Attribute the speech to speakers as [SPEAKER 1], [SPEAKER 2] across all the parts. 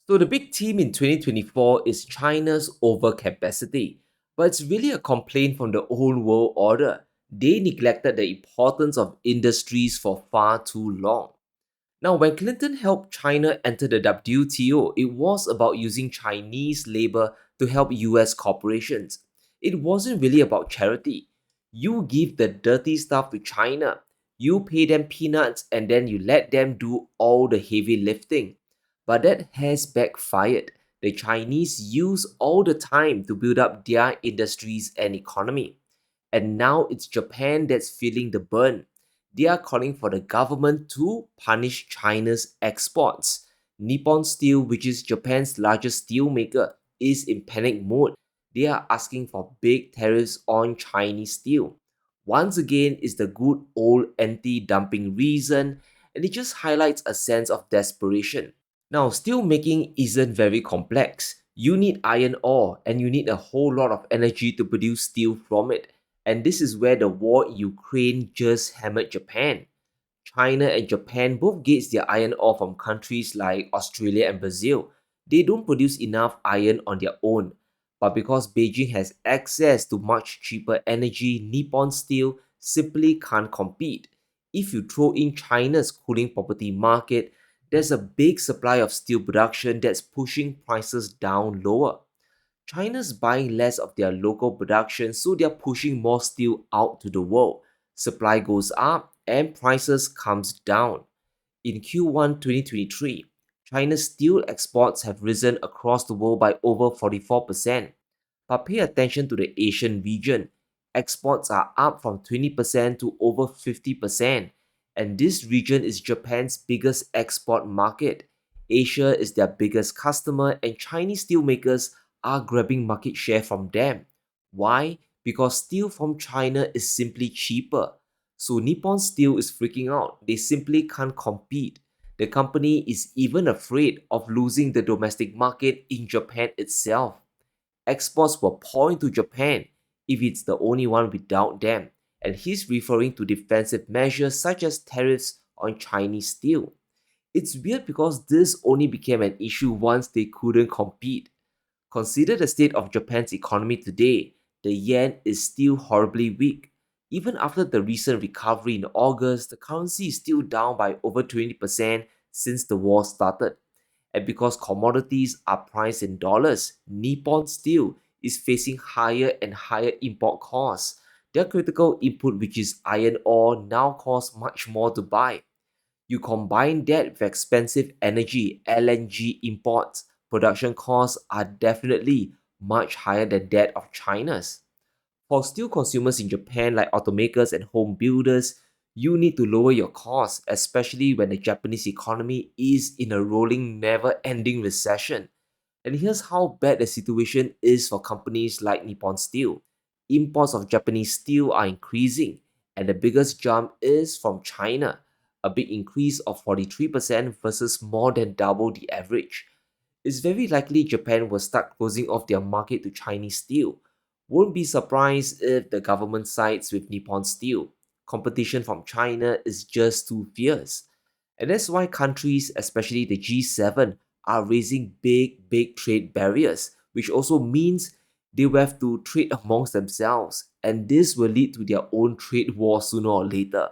[SPEAKER 1] So the big theme in 2024 is China's overcapacity, but it's really a complaint from the old world order. They neglected the importance of industries for far too long. Now, when Clinton helped China enter the WTO, it was about using Chinese labor to help US corporations. It wasn't really about charity. You give the dirty stuff to China, you pay them peanuts, and then you let them do all the heavy lifting. But that has backfired. The Chinese use all the time to build up their industries and economy. And now it's Japan that's feeling the burn. They are calling for the government to punish China's exports. Nippon Steel, which is Japan's largest steel maker, is in panic mode. They are asking for big tariffs on Chinese steel. Once again, it's the good old anti-dumping reason, and it just highlights a sense of desperation. Now, steel making isn't very complex. You need iron ore and you need a whole lot of energy to produce steel from it. And this is where the war in Ukraine just hammered Japan. China and Japan both get their iron ore from countries like Australia and Brazil. They don't produce enough iron on their own. But because Beijing has access to much cheaper energy, Nippon Steel simply can't compete. If you throw in China's cooling property market, there's a big supply of steel production that's pushing prices down lower. China's buying less of their local production, so they're pushing more steel out to the world. Supply goes up and prices comes down. In Q1 2023, China's steel exports have risen across the world by over 44%. But pay attention to the Asian region. Exports are up from 20% to over 50%. And this region is Japan's biggest export market. Asia is their biggest customer, and Chinese steelmakers are grabbing market share from them. Why? Because steel from China is simply cheaper. So Nippon Steel is freaking out. They simply can't compete. The company is even afraid of losing the domestic market in Japan itself. Exports will point to Japan if it's the only one without them, and he's referring to defensive measures such as tariffs on Chinese steel. It's weird because this only became an issue once they couldn't compete. Consider the state of Japan's economy today. The yen is still horribly weak. Even after the recent recovery in August, the currency is still down by over 20% since the war started. And because commodities are priced in dollars, Nippon Steel is facing higher and higher import costs. Their critical input, which is iron ore, now costs much more to buy. You combine that with expensive energy, LNG imports, production costs are definitely much higher than that of China's. For steel consumers in Japan, like automakers and home builders, you need to lower your costs, especially when the Japanese economy is in a rolling, never ending recession. And here's how bad the situation is for companies like Nippon Steel. Imports of Japanese steel are increasing, and the biggest jump is from China, a big increase of 43% versus more than double the average. It's very likely Japan will start closing off their market to Chinese steel. Won't be surprised if the government sides with Nippon Steel. Competition from China is just too fierce. And that's why countries, especially the G7, are raising big trade barriers, which also means they will have to trade amongst themselves, and this will lead to their own trade war sooner or later.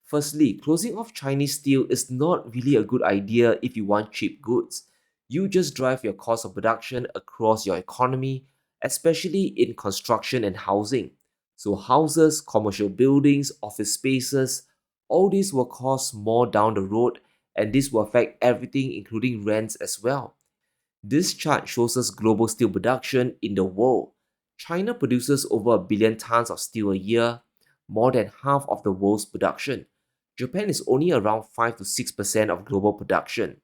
[SPEAKER 1] Firstly, closing off Chinese steel is not really a good idea if you want cheap goods. You just drive your cost of production across your economy, especially in construction and housing. So, houses, commercial buildings, office spaces, all these will cost more down the road, and this will affect everything, including rents as well. This chart shows us global steel production in the world. China produces over a billion tons of steel a year, more than half of the world's production. Japan is only around 5 to 6% of global production.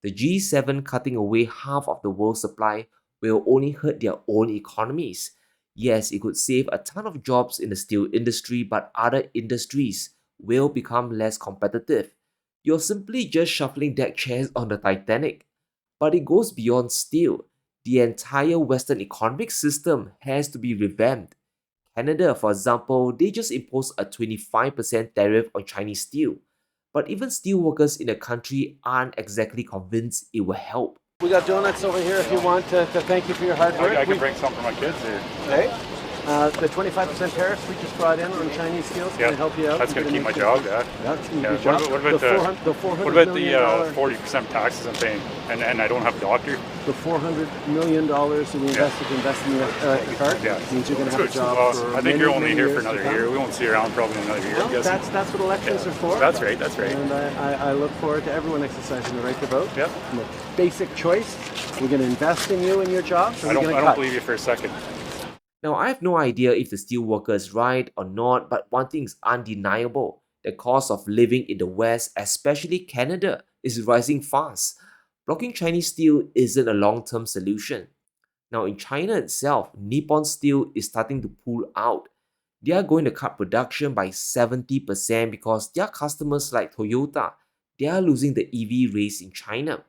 [SPEAKER 1] The G7 cutting away half of the world's supply will only hurt their own economies. Yes, it could save a ton of jobs in the steel industry, but other industries will become less competitive. You're simply just shuffling deck chairs on the Titanic. But it goes beyond steel. The entire Western economic system has to be revamped. Canada, for example, they just imposed a 25% tariff on Chinese steel. But even steel workers in the country aren't exactly convinced it will help.
[SPEAKER 2] We got donuts over here if you want to thank you for your hard work.
[SPEAKER 3] I can bring some for my kids here.
[SPEAKER 2] Okay. The 25% tariffs we just brought in on Chinese steel can help you out.
[SPEAKER 3] That's going to keep my job,
[SPEAKER 2] yeah.
[SPEAKER 3] What about the 40% taxes I'm paying? And I don't have a doctor?
[SPEAKER 2] The $400 million that we invested to invest in the electric car means you're going to have a job for
[SPEAKER 3] I think you're only here for another year. We won't see you around probably another year.
[SPEAKER 2] Well, that's what elections are for.
[SPEAKER 3] That's right.
[SPEAKER 2] And I look forward to everyone exercising the right to vote.
[SPEAKER 3] Yep.
[SPEAKER 2] Basic choice. We're going to invest in you and your jobs.
[SPEAKER 3] I don't believe you for a second.
[SPEAKER 1] Now, I have no idea if the steelworker is right or not, but one thing is undeniable. The cost of living in the West, especially Canada, is rising fast. Blocking Chinese steel isn't a long-term solution. Now, in China itself, Nippon Steel is starting to pull out. They are going to cut production by 70% because their customers like Toyota, they are losing the EV race in China.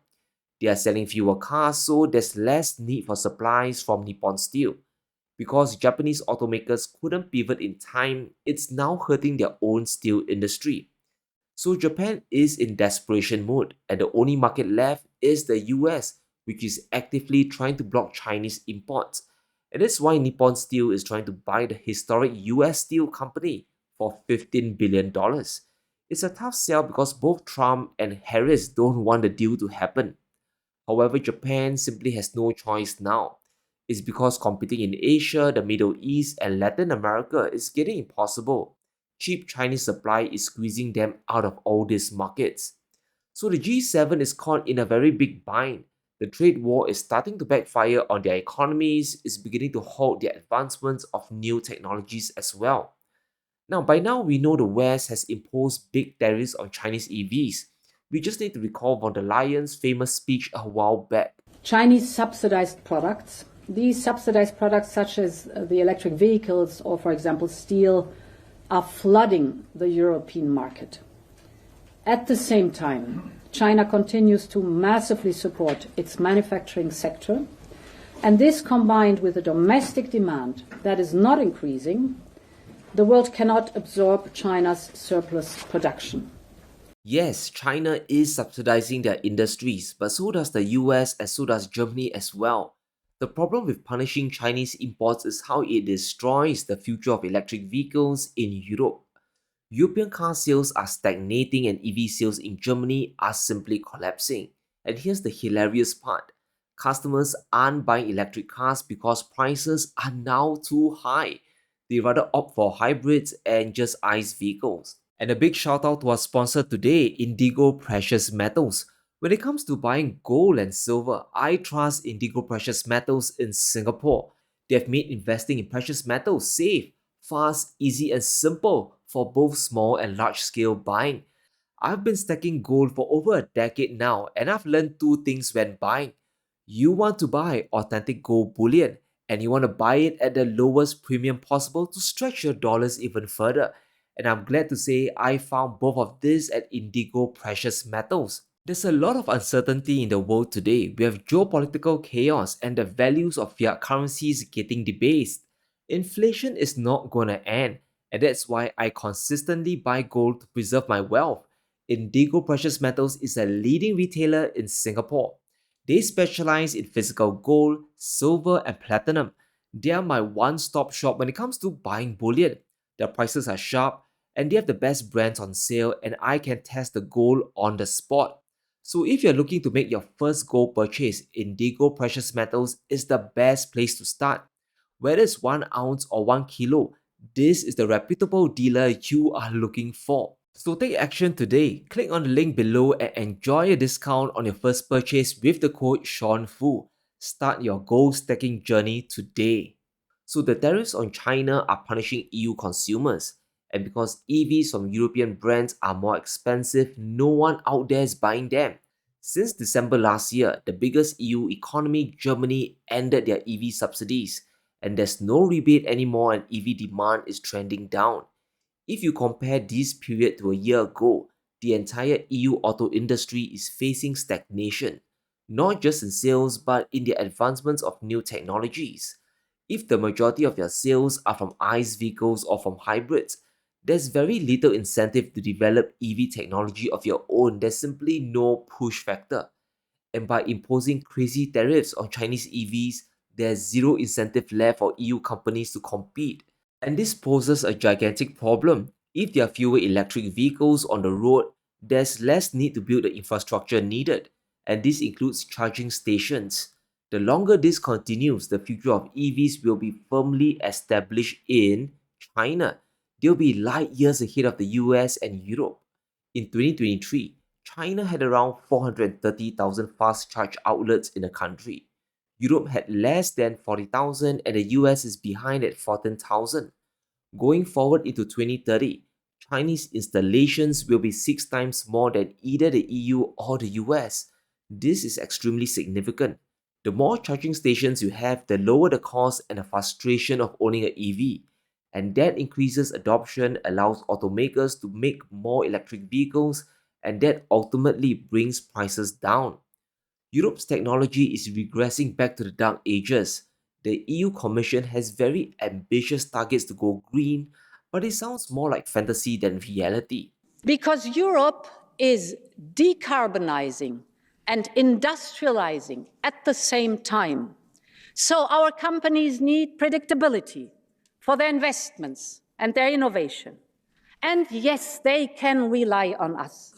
[SPEAKER 1] They are selling fewer cars, so there's less need for supplies from Nippon Steel. Because Japanese automakers couldn't pivot in time, it's now hurting their own steel industry. So Japan is in desperation mode, and the only market left is the US, which is actively trying to block Chinese imports. And that's why Nippon Steel is trying to buy the historic US steel company for $15 billion. It's a tough sell because both Trump and Harris don't want the deal to happen. However, Japan simply has no choice now. It's because competing in Asia, the Middle East, and Latin America is getting impossible. Cheap Chinese supply is squeezing them out of all these markets. So the G7 is caught in a very big bind. The trade war is starting to backfire on their economies, is beginning to halt the advancements of new technologies as well. Now, by now, we know the West has imposed big tariffs on Chinese EVs. We just need to recall von der Leyen's famous speech a while back.
[SPEAKER 4] Chinese subsidized products. These subsidized products, such as the electric vehicles or, for example, steel, are flooding the European market. At the same time, China continues to massively support its manufacturing sector, and this combined with a domestic demand that is not increasing, the world cannot absorb China's surplus production.
[SPEAKER 1] Yes, China is subsidizing their industries, but so does the US and so does Germany as well. The problem with punishing Chinese imports is how it destroys the future of electric vehicles in Europe. European car sales are stagnating and EV sales in Germany are simply collapsing. And here's the hilarious part. Customers aren't buying electric cars because prices are now too high. They rather opt for hybrids and just ICE vehicles. And a big shout out to our sponsor today, Indigo Precious Metals. When it comes to buying gold and silver, I trust Indigo Precious Metals in Singapore. They have made investing in precious metals safe, fast, easy, and simple for both small and large scale buying. I've been stacking gold for over a decade now, and I've learned two things when buying. You want to buy authentic gold bullion, and you want to buy it at the lowest premium possible to stretch your dollars even further. And I'm glad to say I found both of this at Indigo Precious Metals. There's a lot of uncertainty in the world today. We have geopolitical chaos and the values of fiat currencies getting debased. Inflation is not gonna end, and that's why I consistently buy gold to preserve my wealth. Indigo Precious Metals is a leading retailer in Singapore. They specialize in physical gold, silver, and platinum. They are my one-stop shop when it comes to buying bullion. Their prices are sharp, and they have the best brands on sale, and I can test the gold on the spot. So if you're looking to make your first gold purchase, Indigo Precious Metals is the best place to start. Whether it's 1 ounce or 1 kilo, this is the reputable dealer you are looking for. So take action today. Click on the link below and enjoy a discount on your first purchase with the code SeanFu. Start your gold stacking journey today. So the tariffs on China are punishing EU consumers. And because EVs from European brands are more expensive, no one out there is buying them. Since December last year, the biggest EU economy, Germany, ended their EV subsidies, and there's no rebate anymore and EV demand is trending down. If you compare this period to a year ago, the entire EU auto industry is facing stagnation, not just in sales but in the advancements of new technologies. If the majority of your sales are from ICE vehicles or from hybrids, there's very little incentive to develop EV technology of your own. There's simply no push factor. And by imposing crazy tariffs on Chinese EVs, there's zero incentive left for EU companies to compete. And this poses a gigantic problem. If there are fewer electric vehicles on the road, there's less need to build the infrastructure needed, and this includes charging stations. The longer this continues, the future of EVs will be firmly established in China. They'll be light years ahead of the US and Europe. In 2023, China had around 430,000 fast charge outlets in the country. Europe had less than 40,000 and the US is behind at 14,000. Going forward into 2030, Chinese installations will be 6 times more than either the EU or the US. This is extremely significant. The more charging stations you have, the lower the cost and the frustration of owning an EV. And that increases adoption, allows automakers to make more electric vehicles, and that ultimately brings prices down. Europe's technology is regressing back to the dark ages. The EU Commission has very ambitious targets to go green, but it sounds more like fantasy than reality.
[SPEAKER 4] Because Europe is decarbonizing and industrializing at the same time. So our companies need predictability for their investments and their innovation. And yes, they can rely on us.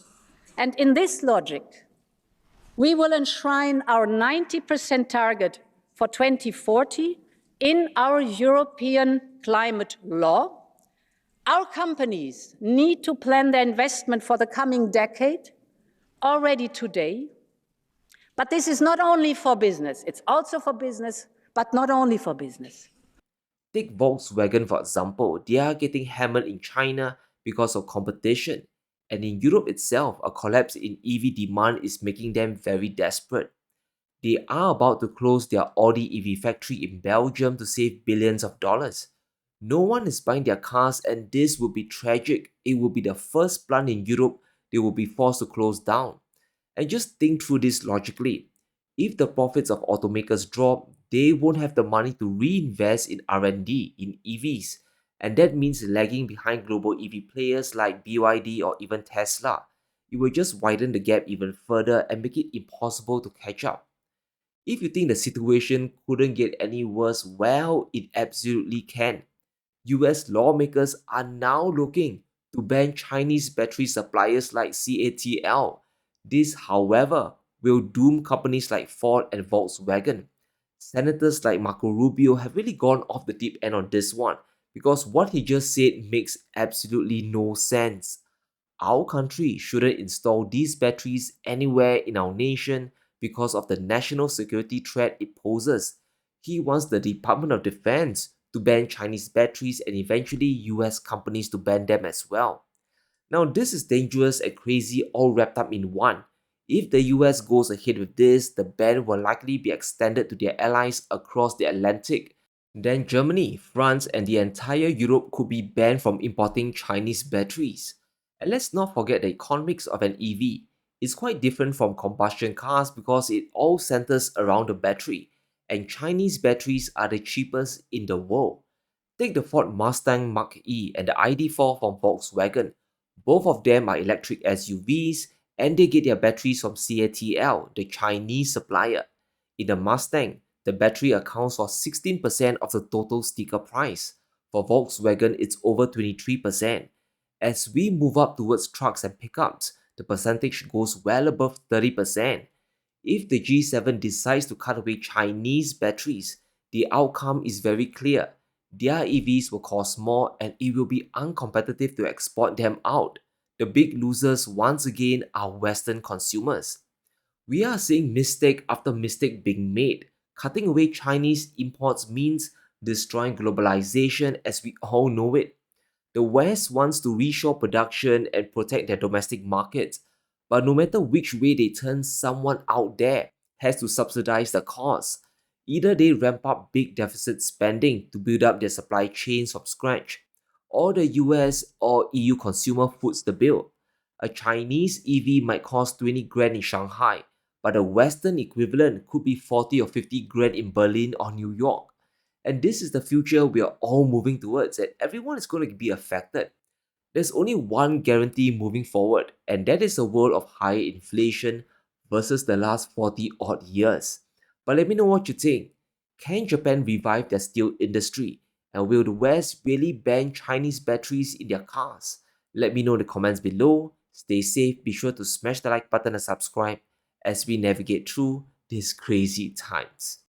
[SPEAKER 4] And in this logic, we will enshrine our 90% target for 2040 in our European climate law. Our companies need to plan their investment for the coming decade already today. But this is not only for business, it's also for business, but not only for business.
[SPEAKER 1] Take Volkswagen for example, they are getting hammered in China because of competition. And in Europe itself, a collapse in EV demand is making them very desperate. They are about to close their Audi EV factory in Belgium to save billions of dollars. No one is buying their cars, and this will be tragic. It will be the first plant in Europe they will be forced to close down. And just think through this logically. If the profits of automakers drop, they won't have the money to reinvest in R&D in EVs, and that means lagging behind global EV players like BYD or even Tesla. It will just widen the gap even further and make it impossible to catch up. If you think the situation couldn't get any worse, well, it absolutely can. US lawmakers are now looking to ban Chinese battery suppliers like CATL. This, however, will doom companies like Ford and Volkswagen. Senators like Marco Rubio have really gone off the deep end on this one because what he just said makes absolutely no sense. Our country shouldn't install these batteries anywhere in our nation because of the national security threat it poses. He wants the Department of Defense to ban Chinese batteries and eventually US companies to ban them as well. Now, this is dangerous and crazy all wrapped up in one. If the US goes ahead with this, the ban will likely be extended to their allies across the Atlantic. Then Germany, France, and the entire Europe could be banned from importing Chinese batteries. And let's not forget the economics of an EV. It's quite different from combustion cars because it all centers around the battery, and Chinese batteries are the cheapest in the world. Take the Ford Mustang Mach-E and the ID.4 from Volkswagen. Both of them are electric SUVs and they get their batteries from CATL, the Chinese supplier. In the Mustang, the battery accounts for 16% of the total sticker price. For Volkswagen, it's over 23%. As we move up towards trucks and pickups, the percentage goes well above 30%. If the G7 decides to cut away Chinese batteries, the outcome is very clear. Their EVs will cost more and it will be uncompetitive to export them out. The big losers once again are Western consumers. We are seeing mistake after mistake being made. Cutting away Chinese imports means destroying globalization as we all know it. The West wants to reshore production and protect their domestic markets, but no matter which way they turn, someone out there has to subsidize the cost. Either they ramp up big deficit spending to build up their supply chains from scratch, or the US or EU consumer foots the bill. A Chinese EV might cost 20 grand in Shanghai, but a Western equivalent could be 40 or 50 grand in Berlin or New York. And this is the future we are all moving towards, and everyone is going to be affected. There's only one guarantee moving forward, and that is a world of higher inflation, versus the last 40 odd years. But let me know what you think. Can Japan revive their steel industry? And will the West really ban Chinese batteries in their cars? Let me know in the comments below. Stay safe, be sure to smash the like button and subscribe as we navigate through these crazy times.